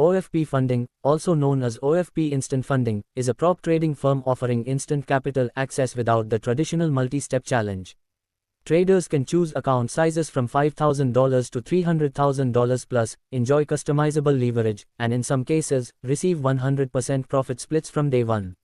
OFP Funding, also known as OFP Instant Funding, is a prop trading firm offering instant capital access without the traditional multi-step challenge. Traders can choose account sizes from $5,000 to $300,000 plus, enjoy customizable leverage, and in some cases, receive 100% profit splits from day one.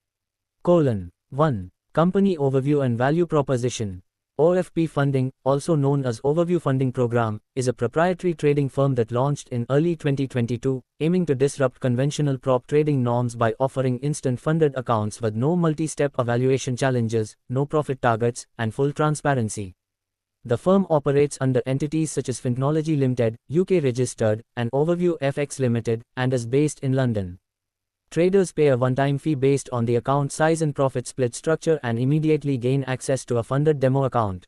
1. Company Overview and Value Proposition. OFP Funding, also known as Overview Funding Program, is a proprietary trading firm that launched in early 2022, aiming to disrupt conventional prop trading norms by offering instant funded accounts with no multi-step evaluation challenges, no profit targets, and full transparency. The firm operates under entities such as Fincnology Limited, UK registered, and Overview FX Limited, and is based in London. Traders pay a one-time fee based on the account size and profit split structure and immediately gain access to a funded demo account.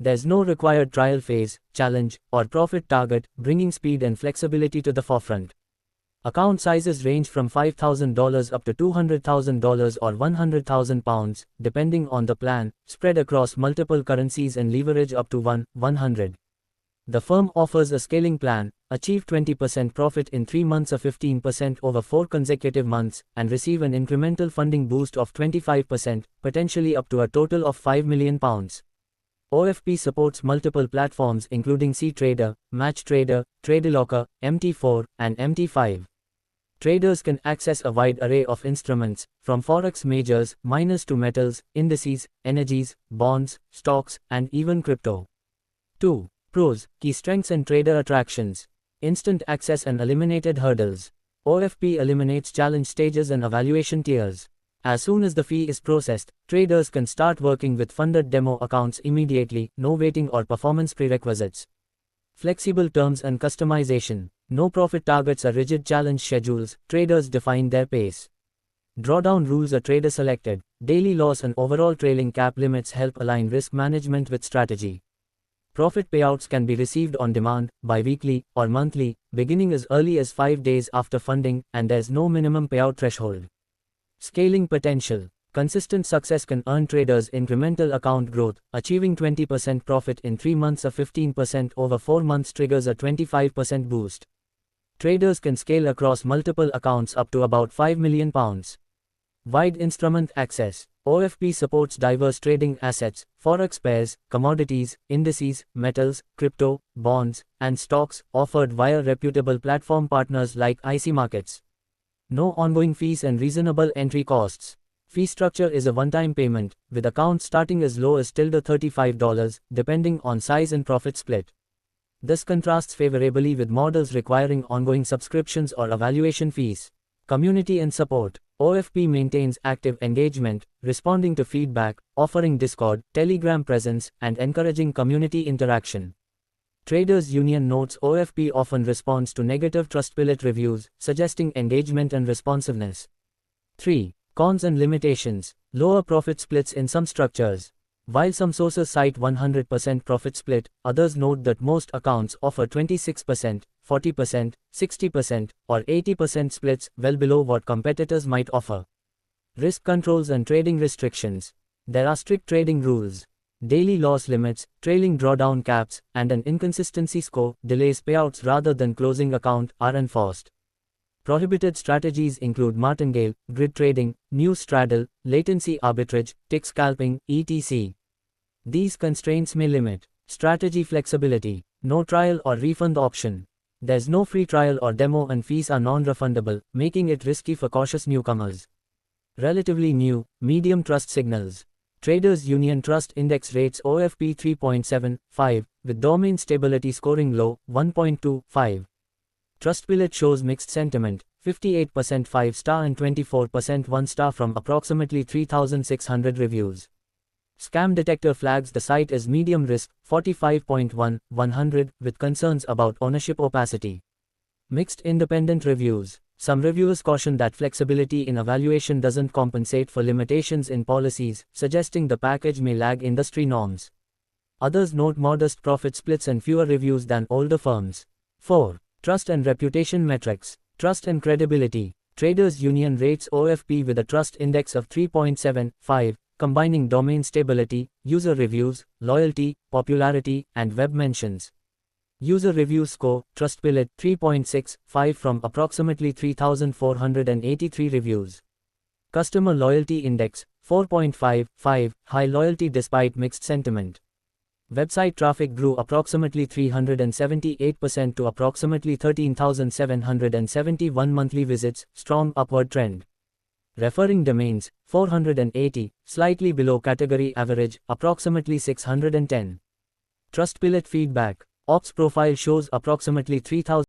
There's no required trial phase, challenge, or profit target, bringing speed and flexibility to the forefront. Account sizes range from $5,000 up to $200,000 or £100,000, depending on the plan, spread across multiple currencies and leverage up to 100. The firm offers a scaling plan, achieve 20% profit in 3 months or 15% over 4 consecutive months, and receive an incremental funding boost of 25%, potentially up to a total of £5 million. OFP supports multiple platforms including CTrader, MatchTrader, TradeLocker, MT4, and MT5. Traders can access a wide array of instruments, from forex majors, miners to metals, indices, energies, bonds, stocks, and even crypto. 2. Pros, key strengths and trader attractions. Instant access and eliminated hurdles. OFP eliminates challenge stages and evaluation tiers. As soon as the fee is processed, traders can start working with funded demo accounts immediately, no waiting or performance prerequisites. Flexible terms and customization. No profit targets or rigid challenge schedules, traders define their pace. Drawdown rules are trader selected. Daily loss and overall trailing cap limits help align risk management with strategy. Profit payouts can be received on demand, bi-weekly, or monthly, beginning as early as 5 days after funding, and there's no minimum payout threshold. Scaling potential. Consistent success can earn traders incremental account growth. Achieving 20% profit in 3 months or 15% over 4 months triggers a 25% boost. Traders can scale across multiple accounts up to about £5 million. Wide instrument access. OFP supports diverse trading assets, forex pairs, commodities, indices, metals, crypto, bonds, and stocks, offered via reputable platform partners like IC Markets. No ongoing fees and reasonable entry costs. Fee structure is a one-time payment, with accounts starting as low as till $35, depending on size and profit split. This contrasts favorably with models requiring ongoing subscriptions or evaluation fees. Community and support. OFP maintains active engagement, responding to feedback, offering Discord, Telegram presence, and encouraging community interaction. Traders Union notes OFP often responds to negative Trustpilot reviews, suggesting engagement and responsiveness. 3. Cons and limitations. Lower profit splits in some structures. While some sources cite 100% profit split, others note that most accounts offer 26%, 40%, 60%, or 80% splits, well below what competitors might offer. Risk controls and trading restrictions. There are strict trading rules. Daily loss limits, trailing drawdown caps, and an inconsistency score, delays payouts rather than closing account, are enforced. Prohibited strategies include martingale, grid trading, news straddle, latency arbitrage, tick scalping, etc. These constraints may limit strategy flexibility. No trial or refund option. There's no free trial or demo and fees are non-refundable, making it risky for cautious newcomers. Relatively new, medium trust signals. Traders Union Trust Index rates OFP 3.75, with domain stability scoring low, 1.25. Trustpilot shows mixed sentiment, 58% 5-star and 24% 1-star from approximately 3,600 reviews. Scam detector flags the site as medium risk, 45.1, 100, with concerns about ownership opacity. Mixed independent reviews. Some reviewers caution that flexibility in evaluation doesn't compensate for limitations in policies, suggesting the package may lag industry norms. Others note modest profit splits and fewer reviews than older firms. 4. Trust and reputation metrics. Trust and credibility. Traders Union rates OFP with a trust index of 3.75, combining domain stability, user reviews, loyalty, popularity, and web mentions. User review score, Trustpilot 3.65 from approximately 3,483 reviews. Customer loyalty index 4.55, high loyalty despite mixed sentiment. Website traffic grew approximately 378% to approximately 13,771 monthly visits, strong upward trend. Referring domains 480, slightly below category average, approximately 610. Trustpilot feedback. Ops profile shows approximately 3,000